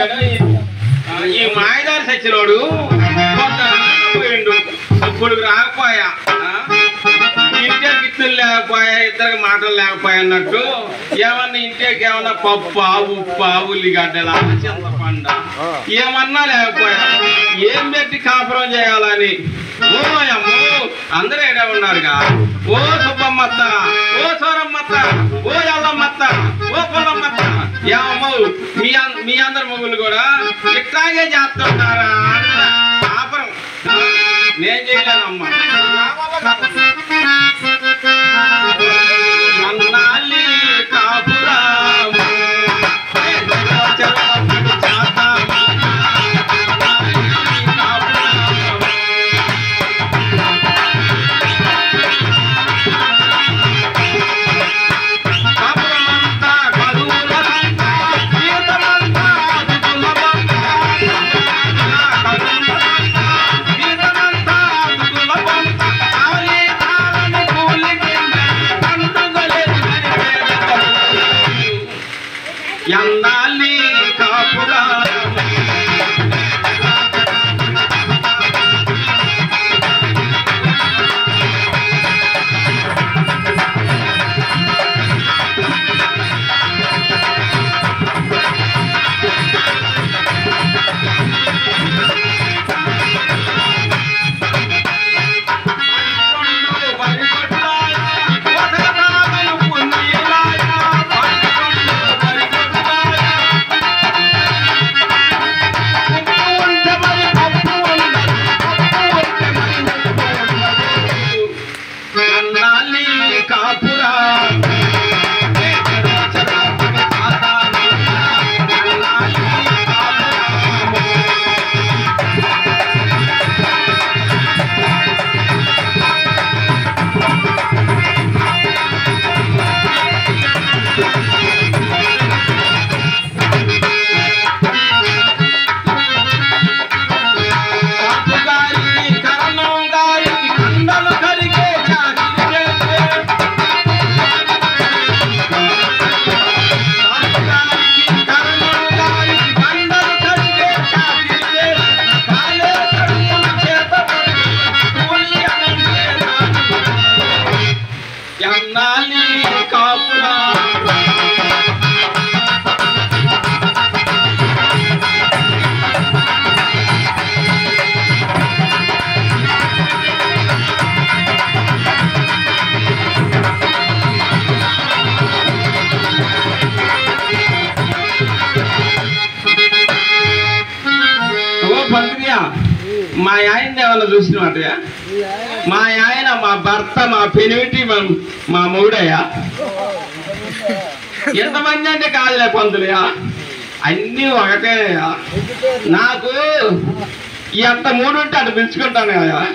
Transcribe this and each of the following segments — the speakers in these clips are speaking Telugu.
వచ్చాడు ఈ మాయదారి సచ్చినోడు పోయిండు ఇప్పుడు రాకపోయా ఇంటికి గిత్తులు లేకపోయా ఇద్దరికి మాటలు లేకపోయా అన్నట్టు ఏమన్నా ఇంటికి ఏమన్నా పప్పు ఉప్పు ఉల్లిగడ్డల చింతపండ ఏమన్నా లేకపోయా ఏం పెట్టి కాపురం చేయాలని ఓ అమ్మో అందరూ ఏడా ఉన్నారుగా ఓ సుబ్బమ్మత్త ఓ సోరమ్మత్త ఓ ఎల్లమ్మత్త ఓ పొల్లమ్మత్త ఏమో మీ అందరు మొగులు కూడా ఇట్లాగే చేస్తుంటారా కాపురం నేను చేయలేనమ్మా అన్నాలి కాపురా ఎందాలి కాపురా మా ఆయన ఏమన్నా చూసినట్టయా మా ఆయన మా భర్త మా పెనిమిటి మా మొగుడయ్యా ఎంతమంది అంటే కాదులే పంతులయా అన్నీ ఒకటేనయ్యా నాకు ఎంత మూడు ఉంటే అటు పిలుచుకుంటాను కదా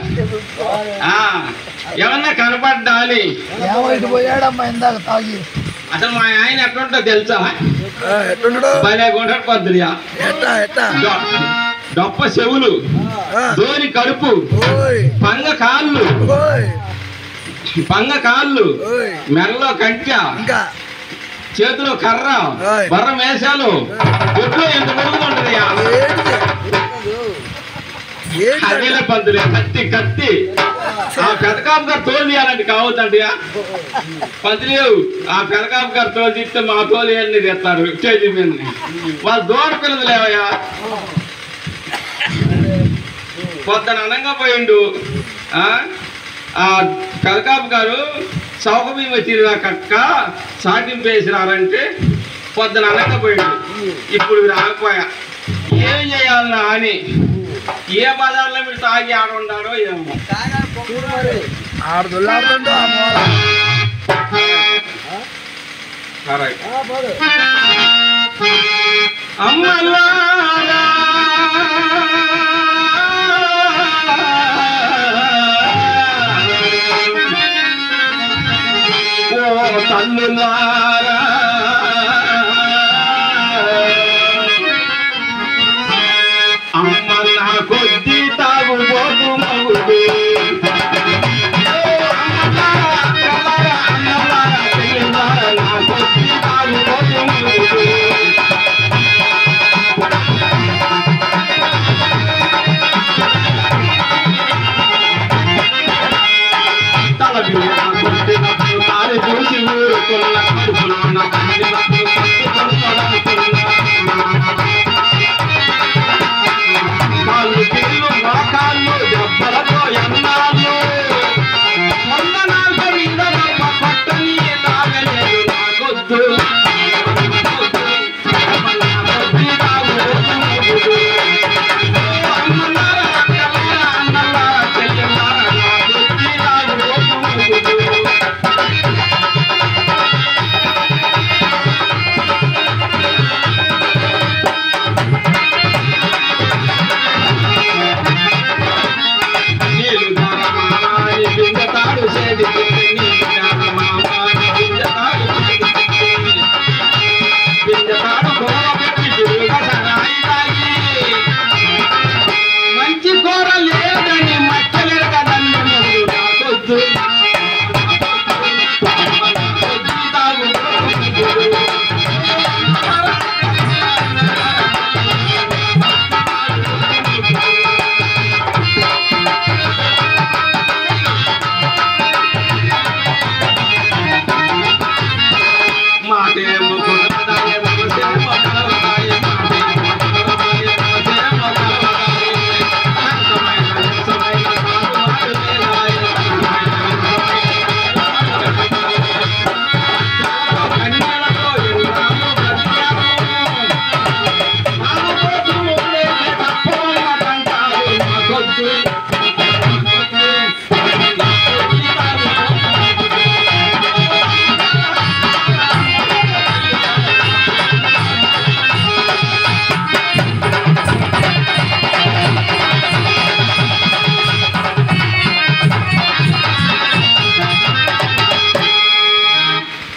ఏమన్నా కనపడ్డాలి అసలు మా ఆయన ఎట్లుంటో తెలుసా భలే కొంటాడు పంతులయా డొప్ప చెవులు దోని కడుపు పంగ కాళ్ళు మెడలో కంట్య చేతిలో కర్ర బర్ర మేషాలు ఒట్లో ఎంత పొడుగుతుంటది అదేలే పంతులే కత్తి ఆ పెదకాపు గారు తోలు తీయాలంటే కావద్దంటయా పంతులేవు ఆ పెదకాపు గారు తోలు తీస్తే మా తోలు అన్ని తెస్తారు స్టేజీ మీద వాళ్ళు దూడ పిల్లలు లేవయ్యా పొద్దున అనంగా పోయిండు ఆ పెదకాపు గారు చౌక బియ్యం వచ్చిన కక్క సాటింపు వేసినారంటే పొద్దున అనంగా పోయిండు ఇప్పుడు రాకపోయా ఏం చేయాలన్నా అని ఏ బజార్లో మీరు తాగి ఆడుండారో ఏమో అమ్మలా తల్లులారా అమ్మ నా కొద్ది తాగుబోతు మగుడు నా కొద్ది తాగుబోతు మగుడు పాల బియ్యప్పుడు తాను చూసి ఊరుకున్న కడుపులో ఉన్న కందినప్పుడు కాళ్ళు కీళ్ళు మోకాళ్ళు దెబ్బలతో ఎన్నాళ్ళు వందనాలు మీద పట్టని తాగలేదు నాకొద్దు మంచి కూర లేదని మచ్చలేదు కదండి నాకొద్దు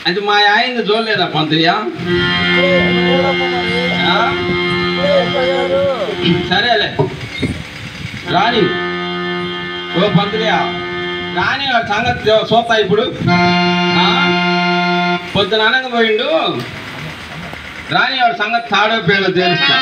అది మా ఆయన చూడలేదా పంతుయ్య సరేలే రాని ఓ పంతుయ్య రాని వాడి సంగతి చూస్తా ఇప్పుడు పొద్దున అనగా పోయిండు రాని వాడి సంగతి తాడో పేడో తెలుస్తా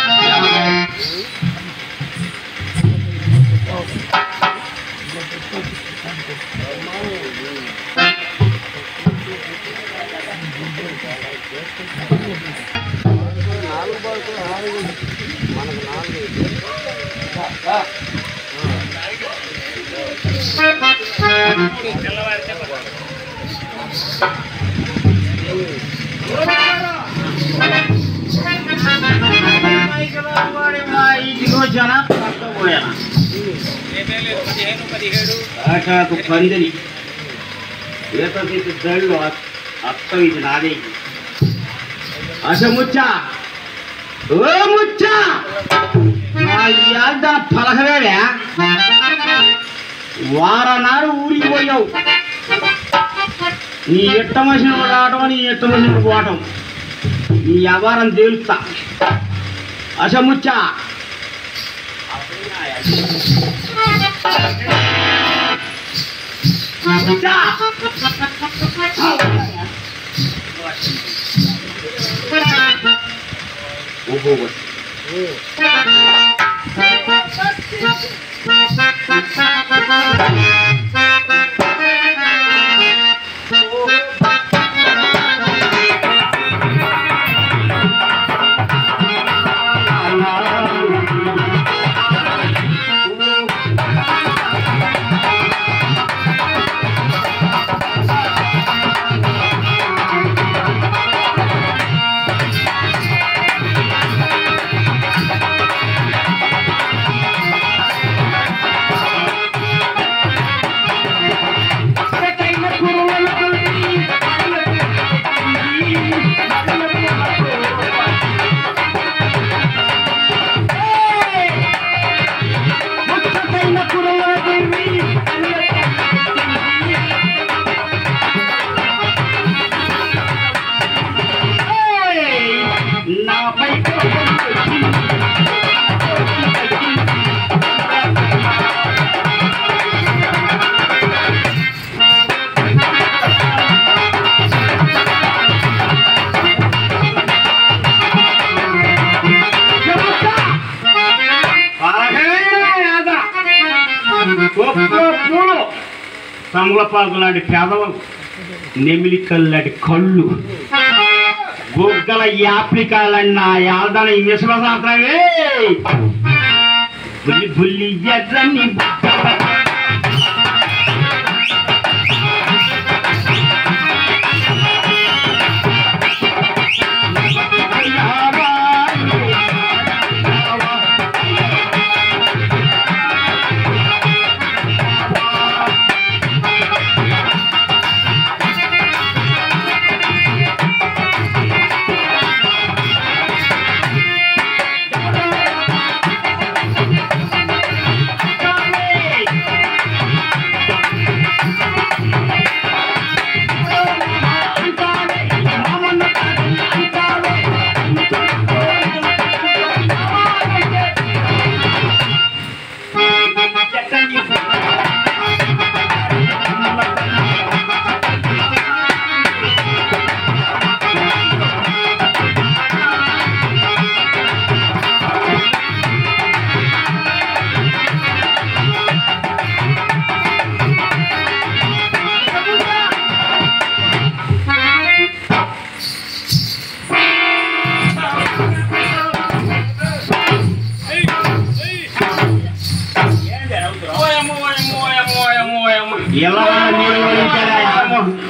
పందిరి ఏళ్ళు అత్తం ఇది నాదే అసముచ్చా ఓ ముచ్చా పలకవేడే వారనాడు ఊరికి పోయావు నీ ఎట్ట మనిషిని రావటం నీ ఎట్ట మనిషిని పోవటం నీ వ్యవహారం తేలుస్తా అసముచ్చా ఓహో తమలపాకు లాంటి పెదవులు, నెమిలికల్ లాంటి కళ్ళు, బొగ్గల యాప్లికాలని నా యాదన ఈ మిశ్రసాత్రమే బుల్లి బుల్లి ఎర్రని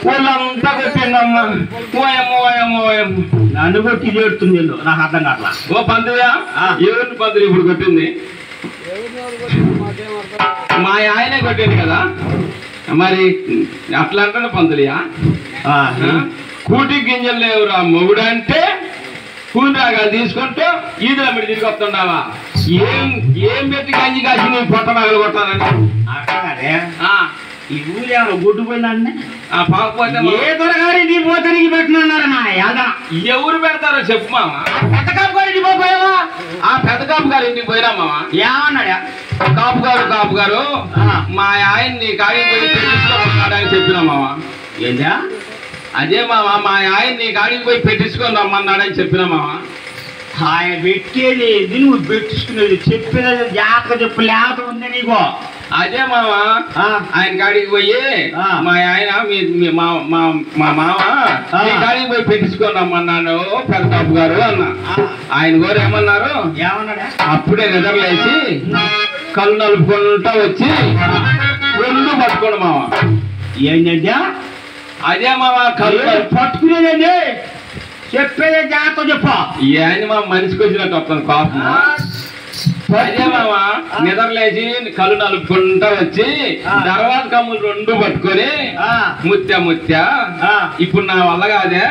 వాళ్ళంతా కొట్టిందమ్మా. నన్ను కొట్టి చేడుతుంది నాకు అర్థం కావట్లా. ఓ పంతుగా ఎవరిని పంతులు ఇప్పుడు కొట్టింది? మా ఆయనే కొట్టింది కదా మరి అట్లా అంటాను పంతులియా. కూటి గింజలు లేవురా మొగుడు అంటే కూలిరాగా తీసుకుంటూ ఈదుల మీరు తిరిగి వస్తుండవా? ఏం పెట్టి గంజి కాసి నీ పొట్ట మగలు కొట్టాలని ఈ ఊరేమో గుడ్డు పోయిందండి. పాకపోతే ఏ దొరగారి నీ పోతనికి పెట్టినన్నారు నా యాద. ఎవరు పెడతారో చెప్పు మామ. పెద్ద కాపు గారి ఇంటికి పోయావా? ఆ పెద్ద కాపు గారి ఇంటికి పోయినా మామ. ఏమన్నాడా? కాపు గారు మా ఆయన్ని కాడికి పోయి పెట్టించుకోమన్నాడని చెప్పినా మామ. ఏంటా? అదే మామ మా ఆయన్ని కాడికి పోయి పెట్టించుకొని రమ్మన్నాడని చెప్పినా మామ. ఆయన పెట్టేది నువ్వు పెట్టించుకునేది చెప్పేది జాగ్రత్త చెప్పు లేకపోతే ఉంది నీకు. అదే మామ ఆయన కాడికి పోయి మా ఆయన మా మామ మీ కాడికి పోయి పెట్టించుకొని రమ్మన్నాడు పెద్ద కాపు గారు అన్న. ఆయన గారు ఏమన్నారు? ఏమన్నాడా? అప్పుడే నిద్రలేసి కళ్ళు నలుపుకుంటా వచ్చి రెండు పట్టుకోండి మామ. ఏంటంటే? అదే మామ కళ్ళు పట్టుకునేదండి చెప్పేదే జాగ్రత్త చెప్పు. ఆయన మా మనిషికి వచ్చినట్టు వస్తాను కాపు. అదే మామ నిద్రలేసి కళ్ళు నలుపుకుంటా వచ్చి తర్వాత కమ్ములు రెండు పట్టుకొని ముత్య ఇప్పుడు నా వల్ల కాదే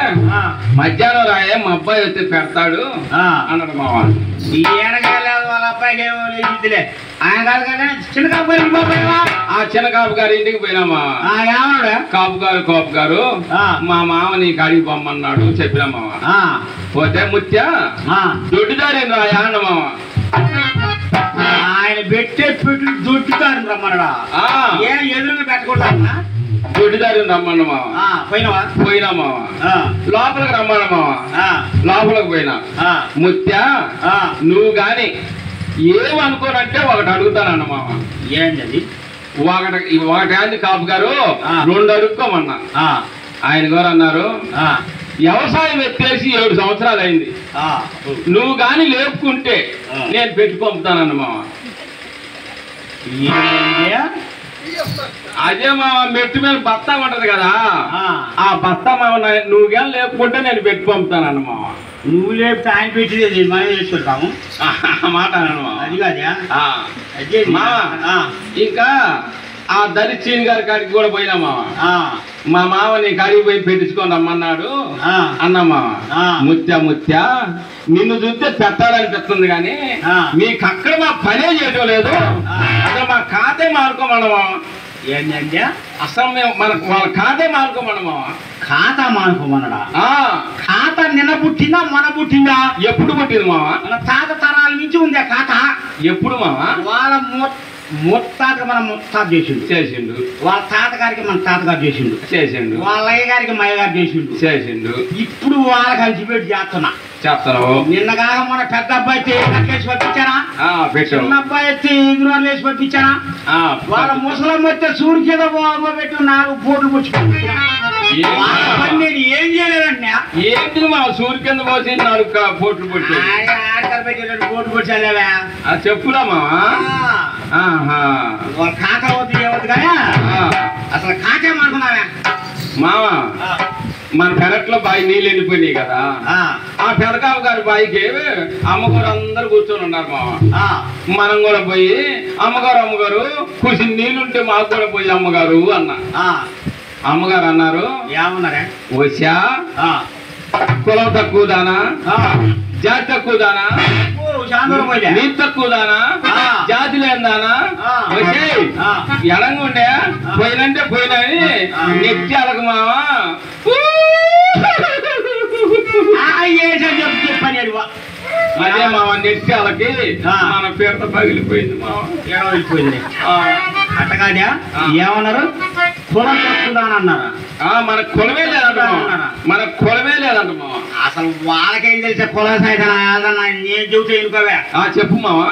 మధ్యాహ్నం రాయే మా అబ్బాయి వచ్చి పెడతాడు అన్నాడు మామ. ఏనగాలేదు వాళ్ళ అబ్బాయికి ఏమో లేదులే. ఆయన కాదు కానీ చిన్న కాపు గారి ఇంటికి పోయావా? ఆ చిన్న కాపు గారి ఇంటికి పోయినామా. ఏమన్నాడు? కాపు గారు మా మామ నీ కాడికి పొమ్మన్నాడు చెప్పినా మామ. పోతే ముత్య దొడ్డిదారి రాయా అన్న మామ. ఆయన పెట్టే పెట్టి దొడ్డుదారి రమ్మన్నాడా? ఏం ఎదురుగా పెట్టకూడదు. దొడ్డిదారిని రమ్మన్న మామ. పోయినా మామ. లోపలికి రమ్మన్న మామ. లోపలికి పోయినా ముత్య నువ్వు గాని ఏమనుకోనంటే ఒకటి అడుగుతానన్న మామ. ఏంటది? ఒకటి కాపు గారు రెండు అడుక్కోమన్నా. ఆయన గారు అన్నారు వ్యవసాయం ఎత్తేసి 7 సంవత్సరాలు అయింది, నువ్వు గాని లేపుకుంటే నేను పెట్టి పంపుతానన్న మామ. అదే మామ మెట్టు మీద బస్తా ఉంటది కదా ఆ బస్తా మామ నువ్వు కానీ లేపుకుంటే నేను పెట్టి పంపుతానన్న మామ. నువ్వు లేపితే ఆయన పెట్టేది మనం చేసుకుంటాము మాట అన్న మామ. అది కాదా? ఇంకా ఆ దరిచీని గారి కాడికి కూడా పోయినా మామ. మా మామ నీ కాడికి పోయి పెట్టించుకొని రమ్మన్నాడు అన్న మామ. ముత్య నిన్ను చూస్తే పెట్టాలనిపిస్తుంది కానీ మీకు అక్కడ మా పనే చేయడం లేదు, అసలు మా ఖాతే మానుకోమన్న మామ. ఏంటంటే అసలు మేము వాళ్ళ ఖాతే మానుకోమన్న మామ. ఖాతా మానుకోమన్నాడా? ఖాతా నిన్న పుట్టిందా మన పుట్టిందా? ఎప్పుడు పుట్టింది మామ? మన తాత తరాల నుంచి ఉంది ఆ ఖాతా. ఎప్పుడు మామ? వాళ్ళ ముత్తాతకి మన ముత్తాత చేసిండు. వాళ్ళ తాతగారికి మన తాతగారు చేసిండు. వాళ్ళ అయ్య గారికి మయ్య గారు చేసిండు. చేసిండు. ఇప్పుడు వాళ్ళ కలిసి పెట్టి చేస్తాను. నిన్న కాక మన పెద్ద అబ్బాయి కట్టేసి పంపించానా, పెట్టు. చిన్న అబ్బాయి ఎత్తి ఎదురు వేసి పంపించానా, వాళ్ళ ముసలమ్మ వస్తే సూర్యు కింద పెట్టి 4 పోట్లు పుచ్చుకుంటున్నా. నేను ఏం చేయలేదండి. ఏంటి మా సూర్యు కింద పోసి 4 పోట్లు పుట్టి పెట్టి 2 పోట్లు పుచ్చాలేవా చెప్పులా మావా. కాక అవుతుంది ఏమవుతుంది కానీ అసలు కాకేమనుకున్నావా మావా? మన పెరట్లో బావి నీళ్ళు వెళ్ళిపోయినాయి కదా, ఆ పెదకావు గారి బావికి అమ్మగారు అందరు కూర్చొని ఉన్నారు మావా. మనం కూడా పోయి అమ్మగారు కూర్చుని నీళ్ళుంటే మాకు కూడా పోయి అమ్మగారు అన్న. అమ్మగారు అన్నారు, ఏమన్నారా? వచ్చా కులం తక్కువ దానా, జాతి తక్కువ దానా, నీతి తక్కువ దానా, జాతి లేదానా, వచ్చే ఎడంగుండే పోయినంటే పోయినని నెత్తి అలక మావా. అదే మావా నెత్తి అలకి మన పీడత పగిలిపోయింది మావా. వెళ్ళిపోయింది అట్టగాదా? ఏమన్నారు? కులం తక్కువదాని అన్నారా? మన కులమే లేదంట, మన కులమే లేదంట మావా. అసలు వాళ్ళకేం తెలిసే కులం సైతం నేను చెబుతా ఎనుకోవే. చెప్పు మావా.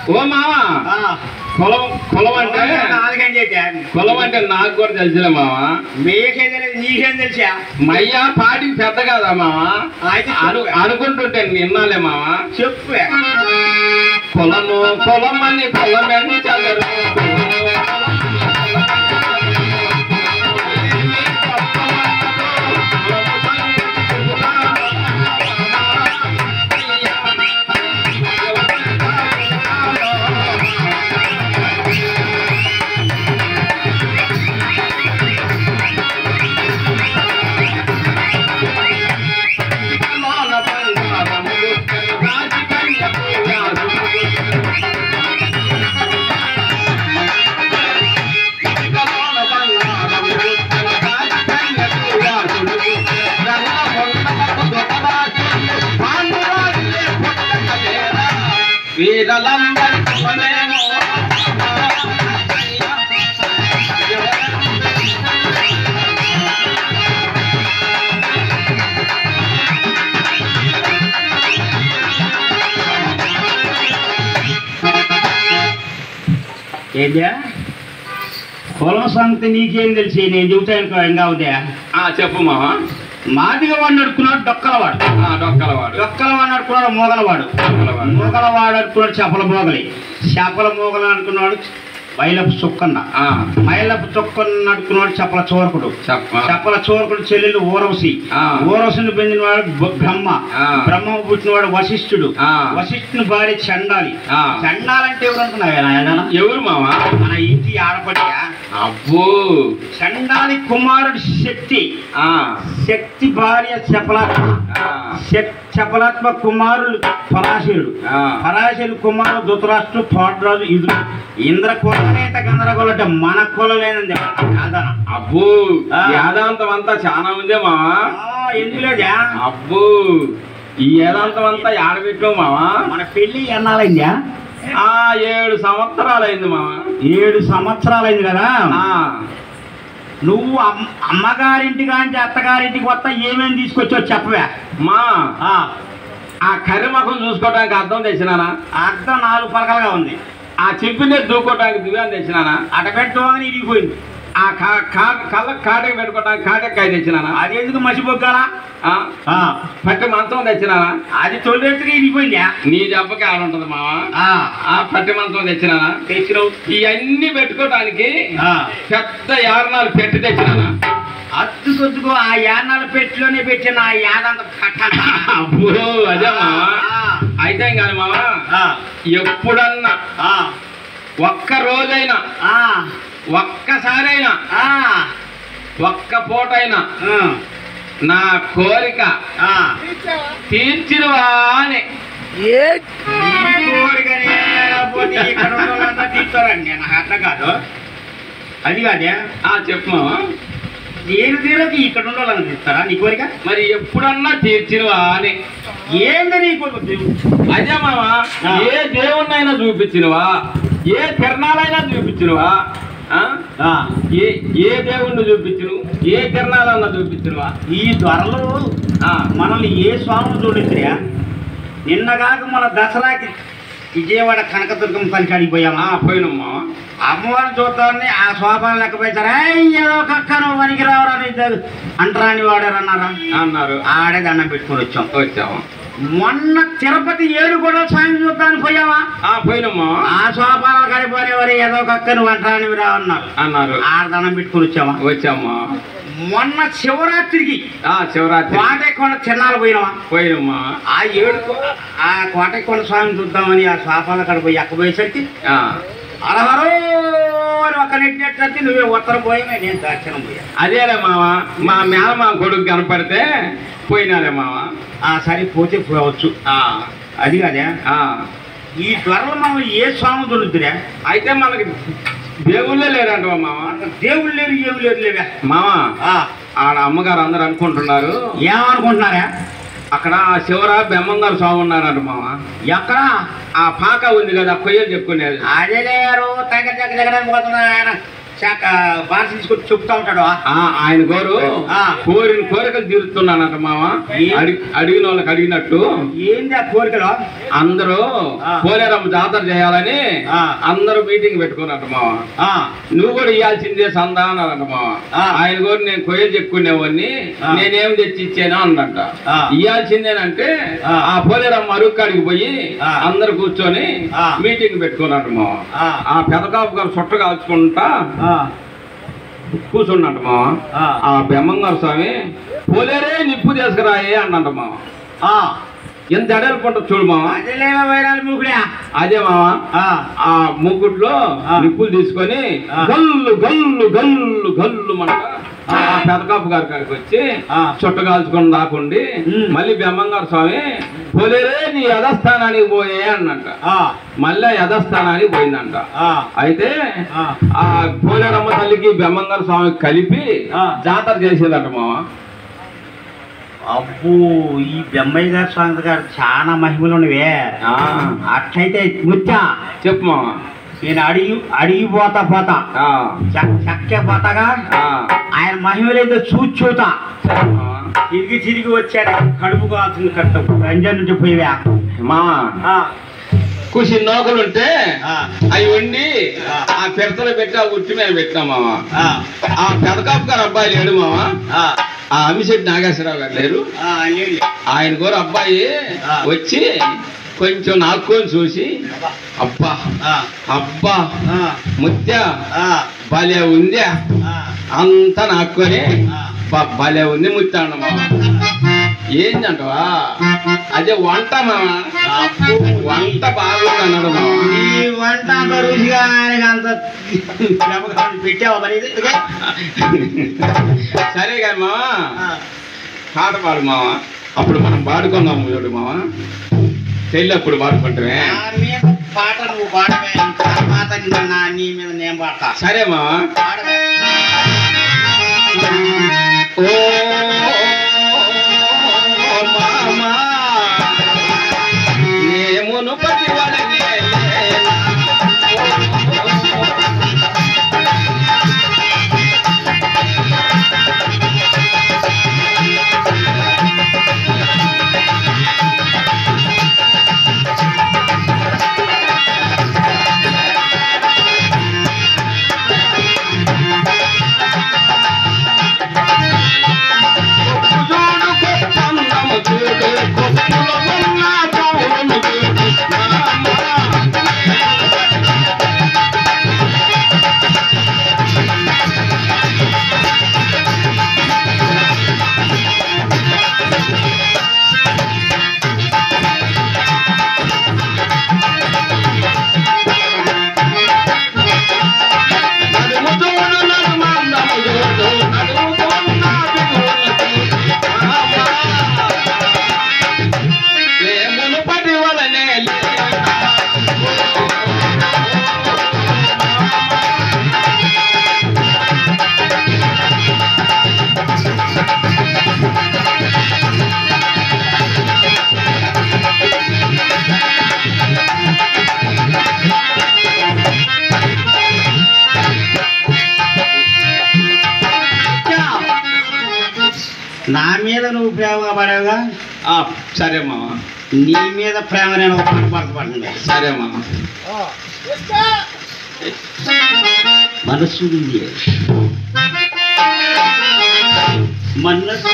ఓ మావా, కులం అంటే నాకు కూడా తెలిసిలే మావా. మీకేం తెలియదు, నీకేం తెలుసా? మయ్యా పాటికి పెద్ద కదా మావా, అనుకుంటుంటే విన్నాలే మావా. చెప్పు. కులం అని కులమని చదరు వీరలందరూ ఏంటా కులం సంగతి నీకేం తెలిసి నేను చెబుతాను ఇంకా ఉందే. చెప్పు మావా. మాదిగా వాడు నడుకున్నాడు డొక్కలవాడు. డొక్కలవాడు నడుకున్నాడు మోగలవాడు. మోగలవాడు అనుకున్నాడు చేపల మోగలు అనుకున్నాడు మైలపు చుక్కన్న. మైలపు చుక్కన్న నడుకున్నాడు చెప్పల చోరకుడు చెల్లెలు ఊరవసిని పొందినవాడు బ్రహ్మ పుట్టినవాడు వశిష్ఠుడు. వశిష్ఠుని భార్య చండాలి. చండాలంటే ఎవరు అనుకున్నావు? ఎవరు మావా? మన ఇంటి ఆడపడియా. అబ్బో. చండాలి కుమారుడు శక్తి భార్య చపలాత్మ కుమారుడు పరాశరుడు కుమారుడు ధృతరాష్ట్రుడు పాండురాజు ఇంద్ర కులనేత గందరగోళ మన కులలేనండి. అబ్బో వేదాంతం అంతా చాలా ఉందే మావా. ఎందులేదా? అబ్బో ఈ వేదాంతం అంతా ఆడబెట్టావు మావా. మన పెళ్లి ఎన్నాలైందా? 7 సంవత్సరాలైంది మావా. 7 సంవత్సరాలైంది కదా. నువ్వు అమ్మగారింటి కానీ అత్తగారింటికి వస్తా ఏమేమి తీసుకొచ్చావు చెప్పవే. మా ఆ కర్రీ ముఖం చూసుకోవడానికి అర్థం తెచ్చినానా? అర్థం 4 పలకలుగా ఉంది. ఆ చెప్పునే దూకోవడానికి దివ్యాన్ని తెచ్చినానా? అట పెట్టుకోగానే ఇరిగిపోయింది. ఆ కళ్ళకి కాటకి పెట్టుకోవడానికి కాటకాయ తెచ్చినానా? అది ఎందుకు మసిపోగ్గాలా? పట్టి మంచం తెచ్చినానా? అది తొలిరెత్తుగా ఇరిగిపోయిందా? నీ దెబ్బకి ఆడుంటది మావా. ఆ పట్టి మంచం తెచ్చినానా? తెచ్చినావు. ఇవన్నీ పెట్టుకోవడానికి పెద్ద యారణాలు పెట్టి తెచ్చినానా? అద్దుకొద్దుకో ఆ యానాలు పెట్టిలోనే పెట్టిన ఆ యానంత అబ్బో అదే మావా. అయితే కానీ మావా ఎప్పుడన్నా ఒక్క రోజైనా ఒక్కసారైనా ఒక్క పూటైనా నా కోరిక తీర్చినవా అని తీర్చారండి. నాకు అర్థం కాదు. అది కాదే. చెప్పు మావా. నేను తీరకి ఇక్కడ ఉండాలని తీస్తారా నీ కోరిక? మరి ఎప్పుడన్నా తీర్చినవా అని. ఏంది నీ కోరిక? అదే మావా. ఏ దేవుణ్ణైనా చూపించినవా? ఏ కిరణాలైనా చూపించినవా? ఏ దేవుణ్ణి చూపించును? ఏ కిరణాలన్నా చూపించినవా? ఈ త్వరలో మనల్ని ఏ స్వామి చూడొచ్చురా? నిన్నగాక మన దసరాకి విజయవాడ కనకదుర్గం పలికాడికి పోయామా? పోయినమ్మా. అమ్మవారిని చూద్దామని ఆ శోభాలు లెక్కపోయితారా? ఏదో కక్కను పనికి రావరాని అంటరాని వాడారన్నారా? అన్నారు. ఆడే దండం పెట్టుకుని వచ్చాము. మొన్న తిరుపతి ఏడుగొండల స్వామి చూద్దానికి పోయావా? పోయినమ్మా. ఆ శోభాలు కడిపోయేవారు ఏదో కక్కను అంటరానివి రావన్నారు అన్నారు. ఆడ దండం పెట్టుకుని వచ్చామా. మొన్న శివరాత్రికి కోటకొండ చిన్నాలు పోయినమ్మా. ఆ కోటకొండ స్వామిని చూద్దామని ఆ శోభాలు అక్కడ పోయి ఎక్కబోయేసరికి అలహరో ఒక నెట్టినట్లయితే నువ్వే ఉత్తరం పోయినా నేను దక్షిణం పోయా. అదేలే మావా. మా మేళ మా కొడుకు కనపడితే పోయినాలే మావా. సరే పోతే పోవచ్చు. అది కాదే. ఈ త్వరలో మనం ఏ స్వామి దొరుకుతురా? అయితే మనకి దేవుళ్ళే లేరంటవా మావా. దేవుళ్ళు లేరు ఏమి లేరు లేవా మావా. ఆడ అమ్మగారు అందరు అనుకుంటున్నారు. ఏమనుకుంటున్నారా? అక్కడ శివరా బెమ్మంగారు స్వామి ఉన్నారంట మావా. ఎక్కడ? ఆ పాక ఉంది కదా కొయ్యలు చెప్పుకునేది. అదే లేరు దగ్గర పోతున్నారు. ఆయన బాగా తీసుకొచ్చి చెప్తా ఉంటాడు. ఆయన గోరు కోరికలు తీరుతున్నానంట మావా. అడిగిన వాళ్ళకి అడిగినట్టు. ఏంది ఆ కోరికలు? అందరూ పోలేరమ్మ జాతర చేయాలని అందరూ మీటింగ్ పెట్టుకున్నట్టు మావా. నువ్వు కూడా ఇవ్వాల్సిందే సందా అన్నారంట మావా. ఆయన గోరు నేను కొయ్యలు చెప్పుకునేవాడిని నేనేం తెచ్చి ఇచ్చాను అన్నంట. ఇవ్వాల్సిందేనంటే ఆ పోలేరమ్మ అరుక్కాడికి పోయి అందరు కూర్చొని మీటింగ్ పెట్టుకున్నట్టు మావా. ఆ పెదకాపు గారు చుట్ట కాల్చుకుంటా కూర్చున్నట్టు మావా. ఆ బెమ్మంగారు స్వామి పోలేరే నిప్పు తీసుకురాయే అన్నంట మావా. ఎంత ఎడలుకుంటా చూడు మావా. అదే మావా. ఆ ముగ్గుట్లో నిప్పులు తీసుకొని గల్లు గల్లు గల్లు గల్లు మన పెదకాపు గారి కాడికి వచ్చి చుట్ట కాల్చుకొని రాకుండి మళ్ళీ బెమ్మంగారు స్వామి పోలేరే నీ యథస్థానానికి పోయే అన్నంట. మళ్ళీ యథస్థానానికి పోయిందంట. అయితే ఆ పోలేరమ్మ తల్లికి బెమ్మంగారు స్వామి కలిపి జాతర చేసేదంట మావా. అబ్బో ఈ బెమ్మయ్య గారి స్వామి గారు చాలా మహిమలు ఉన్నవే. అట్లయితే ముచ్చా చెప్పు మావా. నేను అడిగిపోతా చక్కే పోతాగా ఆయన మహిమలేదో చూచూతా తిరిగి వచ్చాడు. కడుపు కాల్సింది కట్టం రంజన్ నుంచి పోయివా మావా. కుసి నోకలు ఉంటే అవి వండి ఆ పిడతలు పెట్టి ఆ ఉట్టి మీద పెట్టినాం మామ. ఆ పెదకాపు గారు అబ్బాయి లేడు మామ, ఆ అమిశెట్టి నాగేశ్వరరావు గారు లేరు, ఆయన కూడా అబ్బాయి వచ్చి కొంచెం నాక్కొని చూసి అబ్బా అబ్బా ముత్య భలే ఉందా అంతా నాక్కొని భలే ఉంది ముత్య అన్న మామ. ఏంటంటవా అదే వంట మామ, వంట బాగుంది అన్నాడు మామ. ఈ వంట అంత రుచిగా అంత పెట్టావా మరి? సరే కానీ మామ పాట పాడు మామ. అప్పుడు మనం పాడుకున్నాము చూడు మామ, పెళ్ళప్పుడు పాడుకుంటామే. పాట నువ్వు పాడవే, తర్వాత నీ మీద నేను పాడతా. సరే మామ. ఓ మామా నేమును పతి వాళ్ళని నా మీద నువ్వు ప్రేమగా పడేవుగా. సరే మామ. నీ మీద ప్రేమ నేను ఒక పాట పడుతుంది. సరే మామ. మనసు మనసు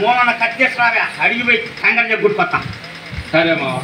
మూలన కట్టేసి రావే, అడిగిపోయి కంగారు చెప్పి గుడికొత్తా. సరే మామ.